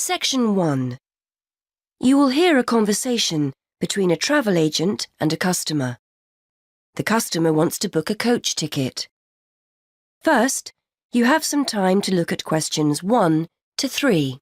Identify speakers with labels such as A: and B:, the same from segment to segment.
A: Section 1. You will hear a conversation between a travel agent and a customer. The customer wants to book a coach ticket. First, you have some time to look at questions 1 to 3.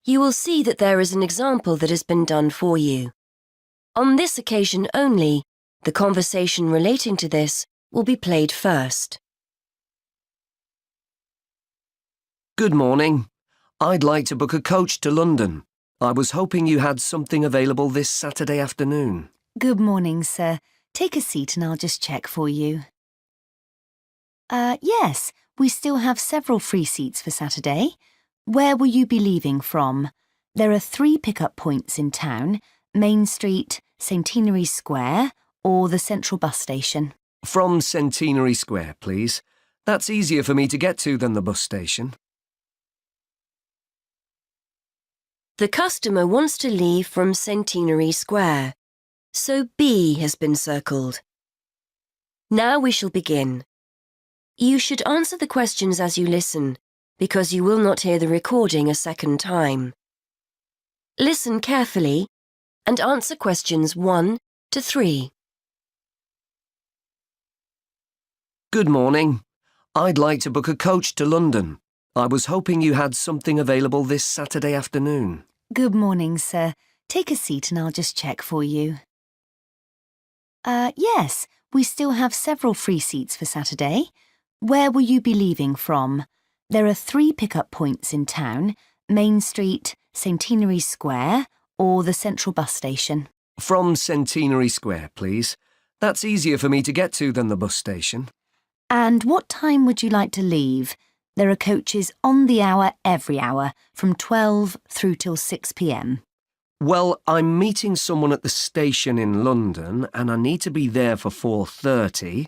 A: You will see that there is an example that has been done for you. On this occasion only, the conversation relating to this will be played first.
B: Good morning. I'd like to book a coach to London. I was hoping you had something available this Saturday afternoon.
C: Good morning, sir. Take a seat and I'll just check for you. Yes, we still have several free seats for Saturday. Where will you be leaving from? There are 3 pickup points in town: Main Street, Centenary Square, or the Central Bus Station.
B: From Centenary Square, please. That's easier for me to get to than the bus station.
A: The customer wants to leave from Centenary Square, so B has been circled. Now we shall begin. You should answer the questions as you listen, because you will not hear the recording a second time. Listen carefully and answer questions 1 to 3.
B: Good morning. I'd like to book a coach to London. I was hoping you had something available this Saturday afternoon.
C: Good morning, sir. Take a seat and I'll just check for you. Yes, we still have several free seats for Saturday. Where will you be leaving from? There are 3 pickup points in town: Main Street, Centenary Square, or the Central Bus Station.
B: From Centenary Square, please. That's easier for me to get to than the bus station.
C: And what time would you like to leave? There are coaches on the hour every hour, from 12 through till 6 p.m.
B: Well, I'm meeting someone at the station in London and I need to be there for 4:30.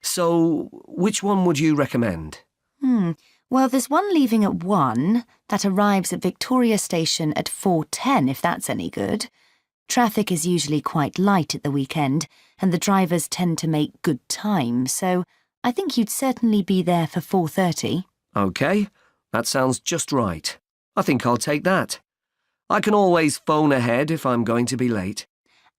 B: So, which one would you recommend?
C: Well, there's one leaving at 1 that arrives at Victoria Station at 4:10, if that's any good. Traffic is usually quite light at the weekend, and the drivers tend to make good time, so I think you'd certainly be there for 4:30.
B: OK, that sounds just right. I think I'll take that. I can always phone ahead if I'm going to be late.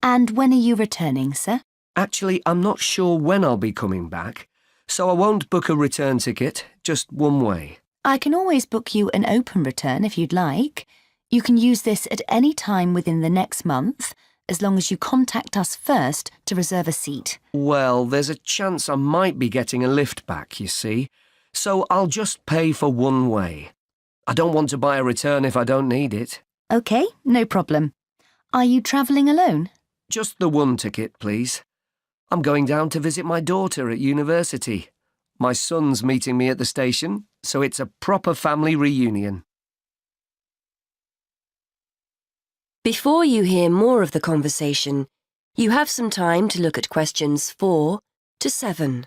C: And when are you returning, sir?
B: Actually, I'm not sure when I'll be coming back, so I won't book a return ticket, just one way.
C: I can always book you an open return if you'd like. You can use this at any time within the next month, as long as you contact us first to reserve a seat.
B: Well, there's a chance I might be getting a lift back, you see, so I'll just pay for one way. I don't want to buy a return if I don't need it.
C: OK, no problem. Are you travelling alone?
B: Just the one ticket, please. I'm going down to visit my daughter at university. My son's meeting me at the station, so it's a proper family reunion.
A: Before you hear more of the conversation, you have some time to look at questions 4 to 7.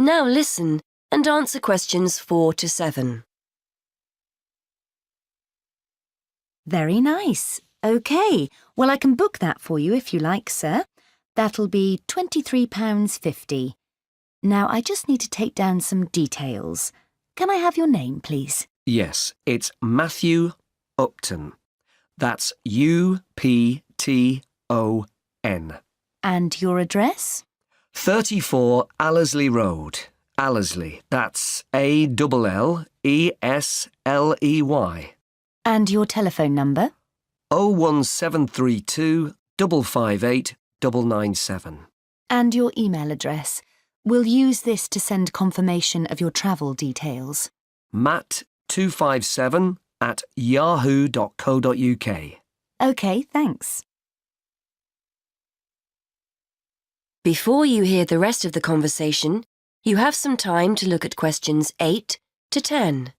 A: Now listen and answer questions 4 to 7.
C: Very nice. OK, well, I can book that for you if you like, sir. That'll be £23.50. Now, I just need to take down some details. Can I have your name, please?
B: Yes, it's Matthew Upton. That's U-P-T-O-N.
C: And your address?
B: 34 Allesley Road. Allesley, that's A-L-L-E-S-L-E-Y.
C: And your telephone number?
B: 01732 558 997.
C: And your email address. We'll use this to send confirmation of your travel details.
B: matt257@yahoo.co.uk.
C: OK, thanks.
A: Before you hear the rest of the conversation, you have some time to look at questions 8 to 10.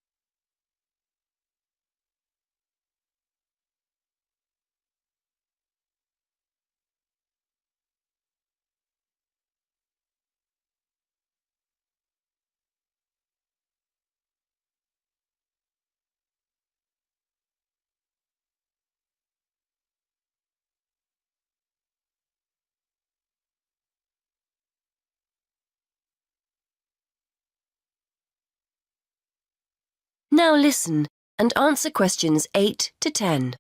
A: Now listen and answer questions 8 to 10.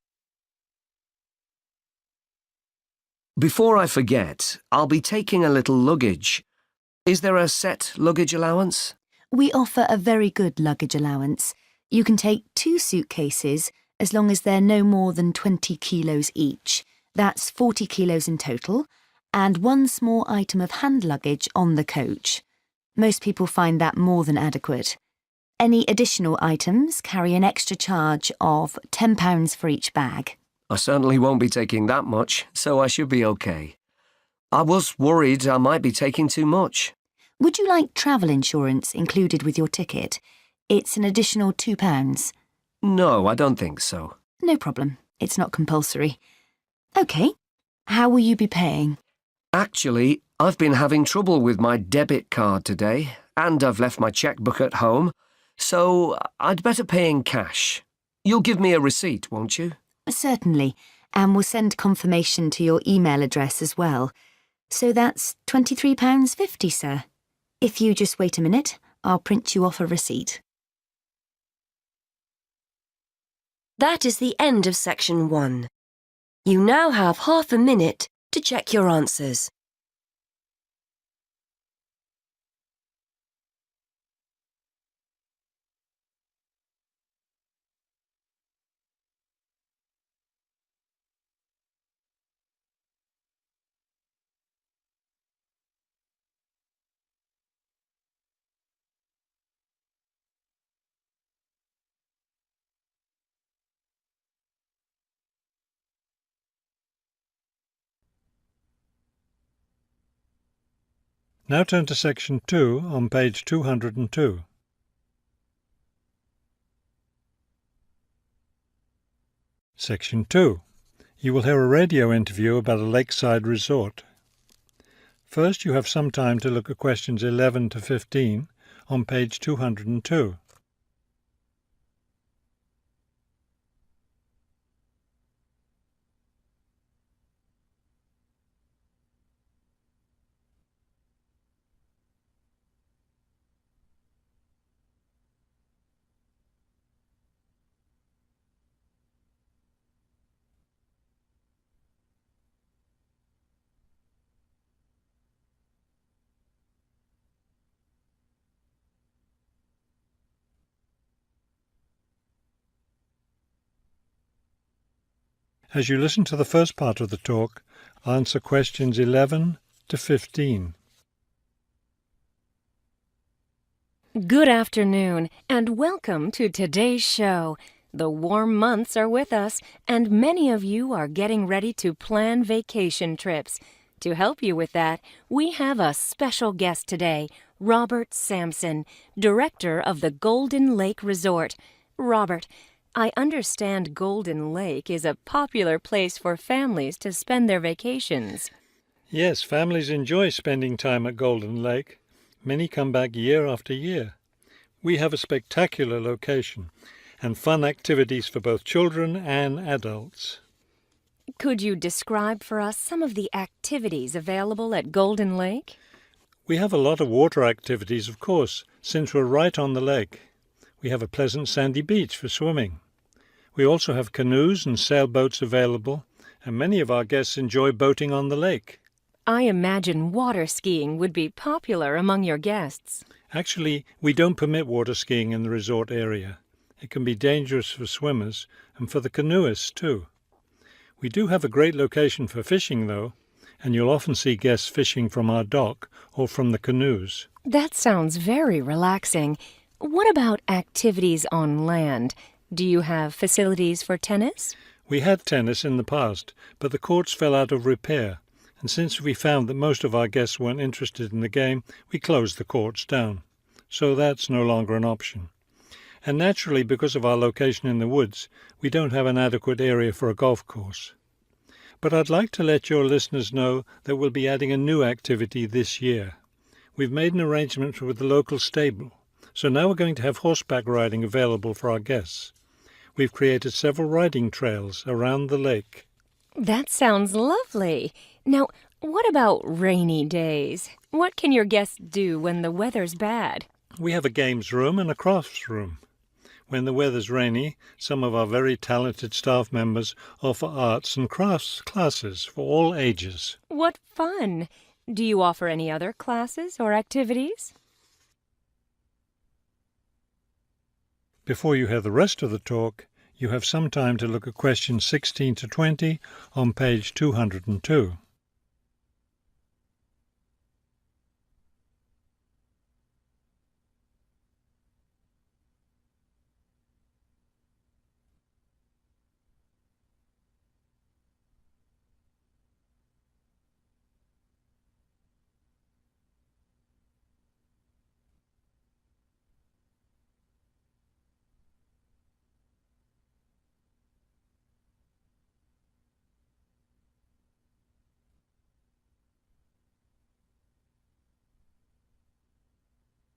B: Before I forget, I'll be taking a little luggage. Is there a set luggage allowance?
C: We offer a very good luggage allowance. You can take 2 suitcases as long as they're no more than 20 kilos each. That's 40 kilos in total, and 1 small item of hand luggage on the coach. Most people find that more than adequate. Any additional items carry an extra charge of £10 for each bag.
B: I certainly won't be taking that much, so I should be okay. I was worried I might be taking too much.
C: Would you like travel insurance included with your ticket? It's an additional £2.
B: No, I don't think so.
C: No problem. It's not compulsory. OK. How will you be paying?
B: Actually, I've been having trouble with my debit card today, and I've left my checkbook at home, so I'd better pay in cash. You'll give me a receipt, won't you?
C: Certainly, and we'll send confirmation to your email address as well. So that's £23.50, sir. If you just wait a minute, I'll print you off a receipt.
A: That is the end of section 1. You now have half a minute to check your answers.
D: Now turn to section 2 on page 202. Section 2. You will hear a radio interview about a lakeside resort. First, you have some time to look at questions 11 to 15 on page 202. As you listen to the first part of the talk, answer questions 11 to 15.
E: Good afternoon, and welcome to today's show. The warm months are with us, and many of you are getting ready to plan vacation trips. To help you with that, we have a special guest today, Robert Sampson, director of the Golden Lake Resort. Robert, I understand Golden Lake is a popular place for families to spend their vacations.
D: Yes, families enjoy spending time at Golden Lake. Many come back year after year. We have a spectacular location and fun activities for both children and adults.
E: Could you describe for us some of the activities available at Golden Lake?
D: We have a lot of water activities, of course, since we're right on the lake. We have a pleasant sandy beach for swimming. We also have canoes and sailboats available, and many of our guests enjoy boating on the lake.
E: I imagine water skiing would be popular among your guests.
D: Actually, we don't permit water skiing in the resort area. It can be dangerous for swimmers and for the canoeists too. We do have a great location for fishing, though, and you'll often see guests fishing from our dock or from the canoes.
E: That sounds very relaxing. What about activities on land? Do you have facilities for tennis?
D: We had tennis in the past, but the courts fell out of repair, and since we found that most of our guests weren't interested in the game, we closed the courts down. So that's no longer an option. And naturally, because of our location in the woods, we don't have an adequate area for a golf course. But I'd like to let your listeners know that we'll be adding a new activity this year. We've made an arrangement with the local stable, so now we're going to have horseback riding available for our guests. We've created several riding trails around the lake.
E: That sounds lovely. Now, what about rainy days? What can your guests do when the weather's bad?
D: We have a games room and a crafts room. When the weather's rainy, some of our very talented staff members offer arts and crafts classes for all ages.
E: What fun! Do you offer any other classes or activities?
D: Before you hear the rest of the talk, you have some time to look at questions 16 to 20 on page 202.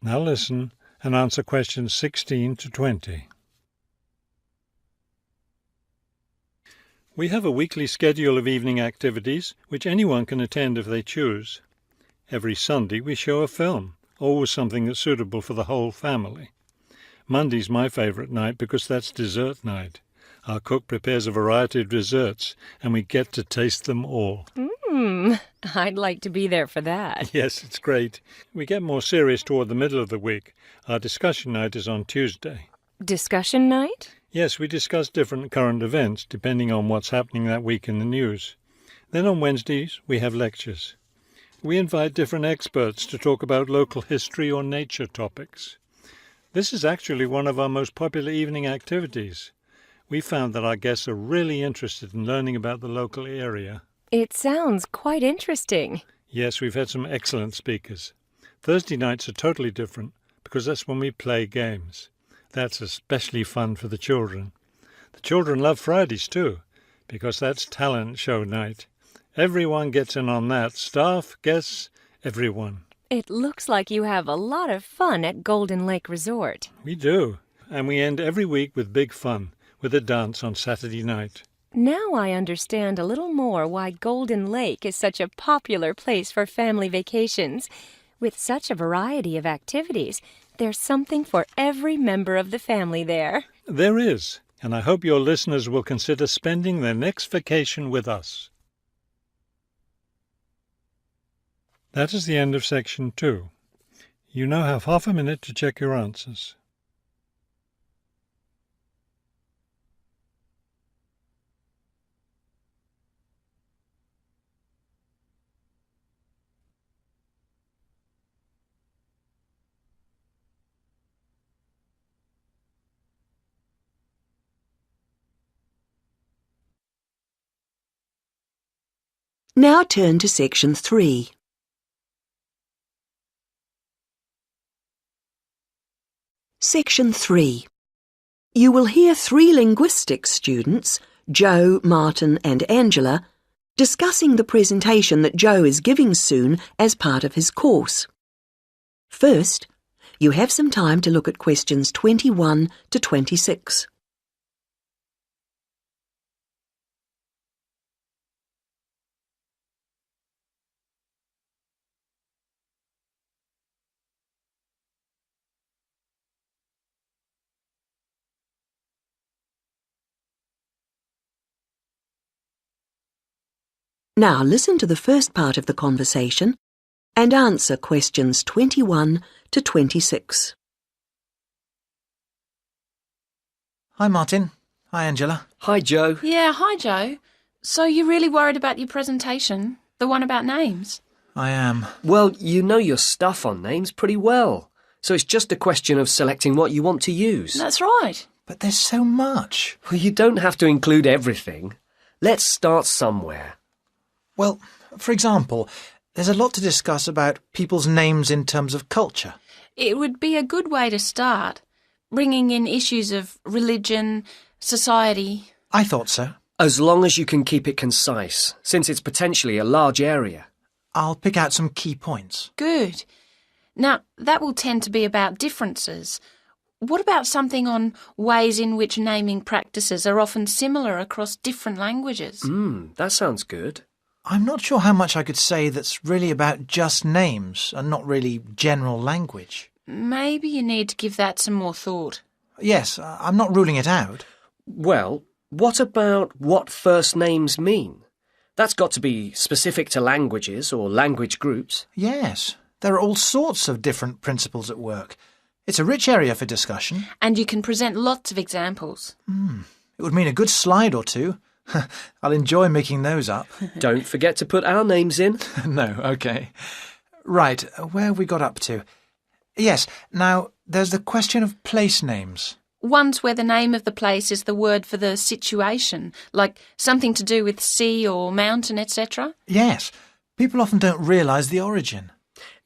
D: Now listen and answer questions 16 to 20. We have a weekly schedule of evening activities which anyone can attend if they choose. Every Sunday we show a film, always something that's suitable for the whole family. Monday's my favourite night because that's dessert night. Our cook prepares a variety of desserts and we get to taste them all.
E: I'd like to be there for that.
D: Yes, it's great. We get more serious toward the middle of the week. Our discussion night is on Tuesday.
E: Discussion night?
D: Yes, we discuss different current events depending on what's happening that week in the news. Then on Wednesdays, we have lectures. We invite different experts to talk about local history or nature topics. This is actually one of our most popular evening activities. We found that our guests are really interested in learning about the local area.
E: It sounds quite interesting.
D: Yes, we've had some excellent speakers. Thursday nights are totally different because that's when we play games. That's especially fun for the children. The children love Fridays too because that's talent show night. Everyone gets in on that. Staff, guests, everyone.
E: It looks like you have a lot of fun at Golden Lake Resort.
D: We do. And we end every week with big fun, with a dance on Saturday night.
E: Now I understand a little more why Golden Lake is such a popular place for family vacations. With such a variety of activities, there's something for every member of the family there.
D: There is, and I hope your listeners will consider spending their next vacation with us. That is the end of section 2. You now have half a minute to check your answers.
F: Now turn to section 3. Section 3. You will hear 3 linguistics students, Joe, Martin and Angela, discussing the presentation that Joe is giving soon as part of his course. First, you have some time to look at questions 21 to 26. Now listen to the first part of the conversation and answer questions 21 to 26.
G: Hi, Martin. Hi, Angela.
B: Hi, Joe.
H: Yeah, hi Joe.
G: So you're really worried about your presentation? The one about names?
H: I am.
B: Well, you know your stuff on names pretty well, so it's just a question of selecting what you want to use.
G: That's right.
H: But there's so much.
B: Well, you don't have to include everything. Let's start somewhere.
H: Well, for example, there's a lot to discuss about people's names in terms of culture.
G: It would be a good way to start, bringing in issues of religion, society.
H: I thought so.
B: As long as you can keep it concise, since it's potentially a large area.
H: I'll pick out some key points.
G: Good. Now, that will tend to be about differences. What about something on ways in which naming practices are often similar across different languages?
B: That sounds good.
H: I'm not sure how much I could say that's really about just names and not really general language.
G: Maybe you need to give that some more thought.
H: Yes, I'm not ruling it out.
B: Well, what about what first names mean? That's got to be specific to languages or language groups.
H: Yes, there are all sorts of different principles at work. It's a rich area for discussion.
G: And you can present lots of examples.
H: It would mean a good slide or two. I'll enjoy making those up.
B: Don't forget to put our names in.
H: No, OK. Right, where have we got up to? Yes, now there's the question of place names.
G: Ones where the name of the place is the word for the situation, like something to do with sea or mountain, etc.
H: Yes, people often don't realise the origin.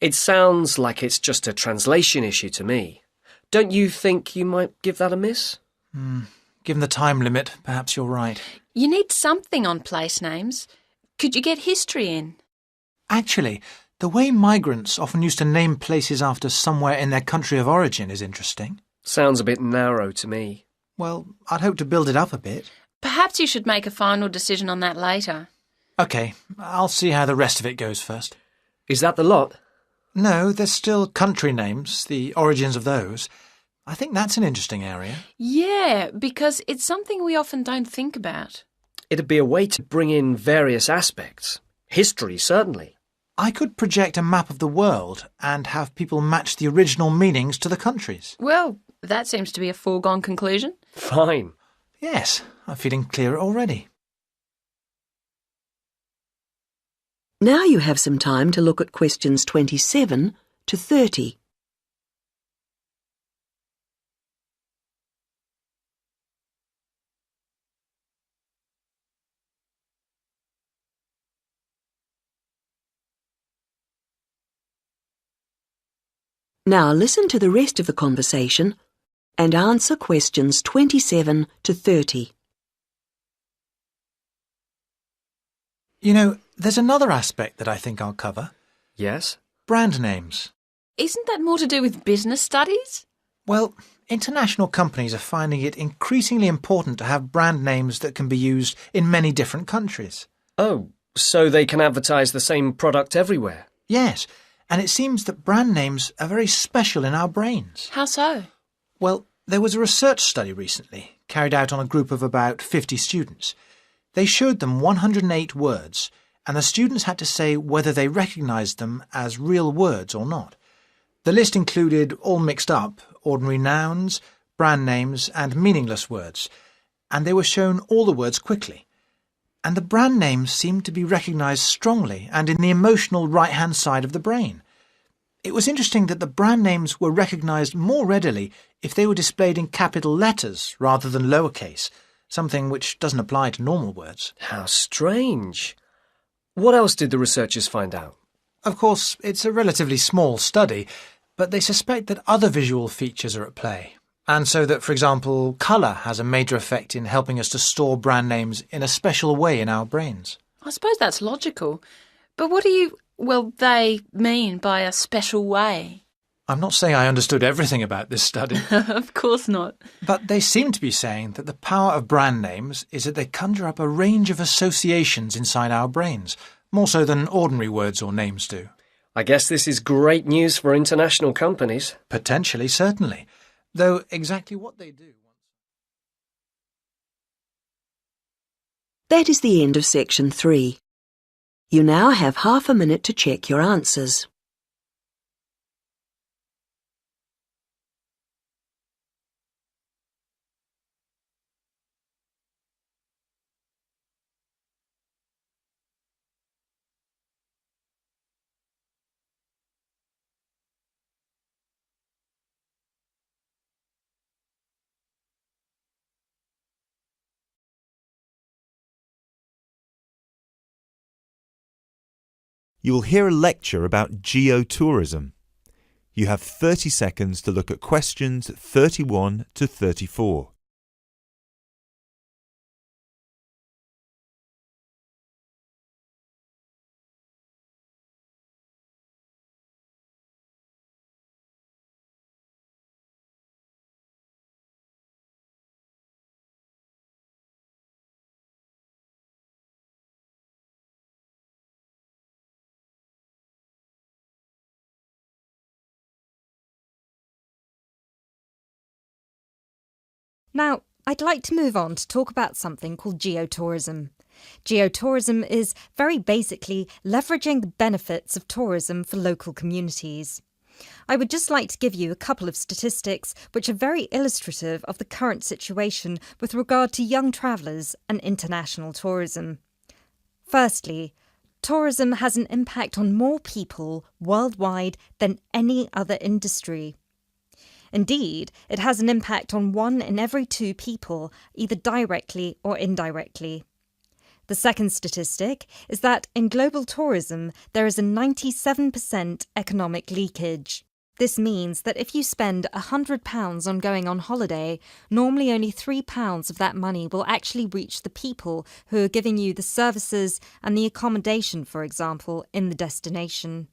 B: It sounds like it's just a translation issue to me. Don't you think you might give that a miss?
H: Given the time limit, perhaps you're right.
G: You need something on place names. Could you get history in?
H: Actually, the way migrants often used to name places after somewhere in their country of origin is interesting.
B: Sounds a bit narrow to me.
H: Well, I'd hope to build it up a bit.
G: Perhaps you should make a final decision on that later.
H: OK, I'll see how the rest of it goes first.
B: Is that the lot?
H: No, there's still country names, the origins of those. I think that's an interesting area.
G: Yeah, because it's something we often don't think about.
B: It'd be a way to bring in various aspects. History, certainly.
H: I could project a map of the world and have people match the original meanings to the countries.
G: Well, that seems to be a foregone conclusion.
B: Fine.
H: Yes, I'm feeling clearer already.
F: Now you have some time to look at questions 27 to 30. Now listen to the rest of the conversation and answer questions 27 to 30.
H: You know, there's another aspect that I think I'll cover.
B: Yes?
H: Brand names.
G: Isn't that more to do with business studies?
H: Well, international companies are finding it increasingly important to have brand names that can be used in many different countries.
B: Oh, so they can advertise the same product everywhere?
H: Yes, and it seems that brand names are very special in our brains.
G: How so?
H: Well, there was a research study recently, carried out on a group of about 50 students. They showed them 108 words, and the students had to say whether they recognised them as real words or not. The list included, all mixed up, ordinary nouns, brand names and meaningless words, and they were shown all the words quickly. And the brand names seemed to be recognised strongly and in the emotional right-hand side of the brain. It was interesting that the brand names were recognised more readily if they were displayed in capital letters rather than lowercase, something which doesn't apply to normal words.
B: How strange. What else did the researchers find out?
H: Of course, it's a relatively small study, but they suspect that other visual features are at play. And so that, for example, colour has a major effect in helping us to store brand names in a special way in our brains.
G: I suppose that's logical. But what do they mean by a special way?
H: I'm not saying I understood everything about this study,
G: Of course not.
H: but they seem to be saying that the power of brand names is that they conjure up a range of associations inside our brains, more so than ordinary words or names do.
B: I guess this is great news for international companies.
H: Potentially, certainly. Though exactly what they do...
F: That is the end of section 3. You now have half a minute to check your answers.
I: You will hear a lecture about geotourism. You have 30 seconds to look at questions 31 to 34.
J: Now, I'd like to move on to talk about something called geotourism. Geotourism is very basically leveraging the benefits of tourism for local communities. I would just like to give you a couple of statistics which are very illustrative of the current situation with regard to young travellers and international tourism. Firstly, tourism has an impact on more people worldwide than any other industry. Indeed, it has an impact on 1 in every 2 people, either directly or indirectly. The second statistic is that in global tourism, there is a 97% economic leakage. This means that if you spend £100 on going on holiday, normally only £3 of that money will actually reach the people who are giving you the services and the accommodation, for example, in the destination.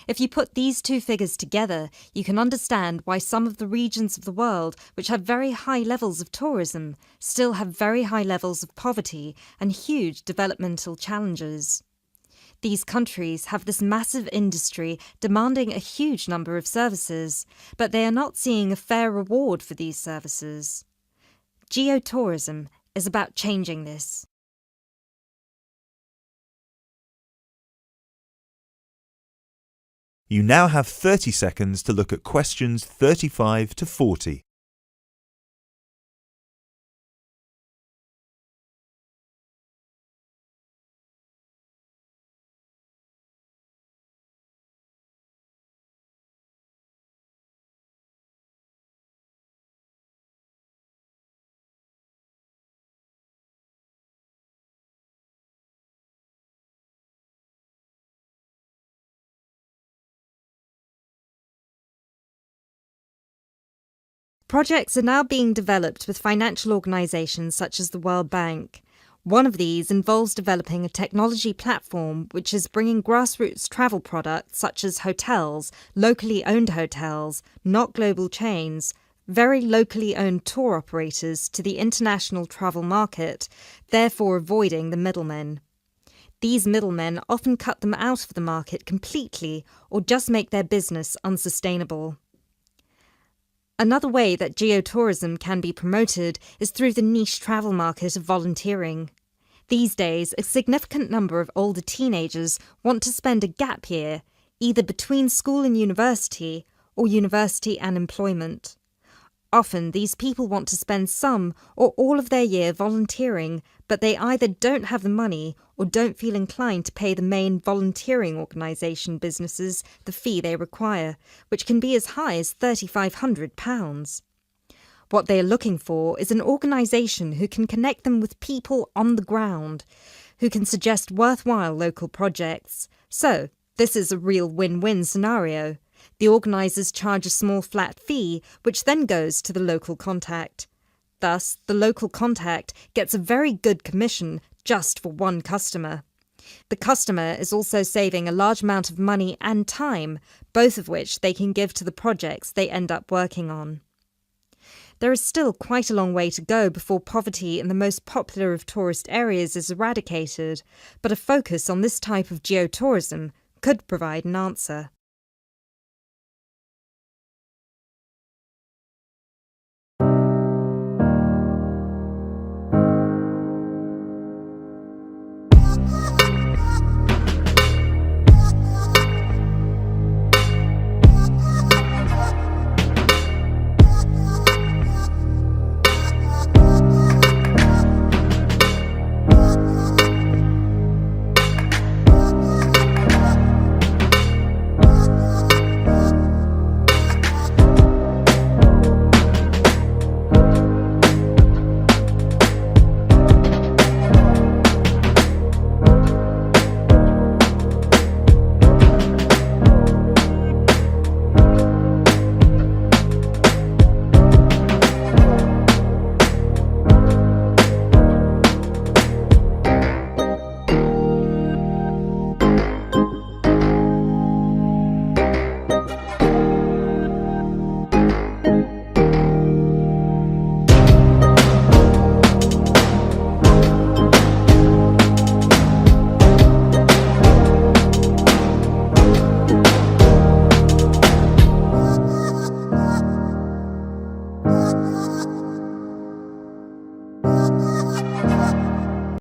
J: If you put these two figures together, you can understand why some of the regions of the world which have very high levels of tourism still have very high levels of poverty and huge developmental challenges. These countries have this massive industry demanding a huge number of services, but they are not seeing a fair reward for these services. Geotourism is about changing this.
I: You now have 30 seconds to look at questions 35 to 40.
J: Projects are now being developed with financial organisations such as the World Bank. One of these involves developing a technology platform which is bringing grassroots travel products such as hotels, locally owned hotels, not global chains, very locally owned tour operators to the international travel market, therefore avoiding the middlemen. These middlemen often cut them out of the market completely or just make their business unsustainable. Another way that geotourism can be promoted is through the niche travel market of volunteering. These days, a significant number of older teenagers want to spend a gap year, either between school and university, or university and employment. Often, these people want to spend some or all of their year volunteering, but they either don't have the money or don't feel inclined to pay the main volunteering organisation businesses the fee they require, which can be as high as £3,500. What they are looking for is an organisation who can connect them with people on the ground, who can suggest worthwhile local projects. So, this is a real win-win scenario. The organisers charge a small flat fee, which then goes to the local contact. Thus, the local contact gets a very good commission just for one customer. The customer is also saving a large amount of money and time, both of which they can give to the projects they end up working on. There is still quite a long way to go before poverty in the most popular of tourist areas is eradicated, but a focus on this type of geotourism could provide an answer.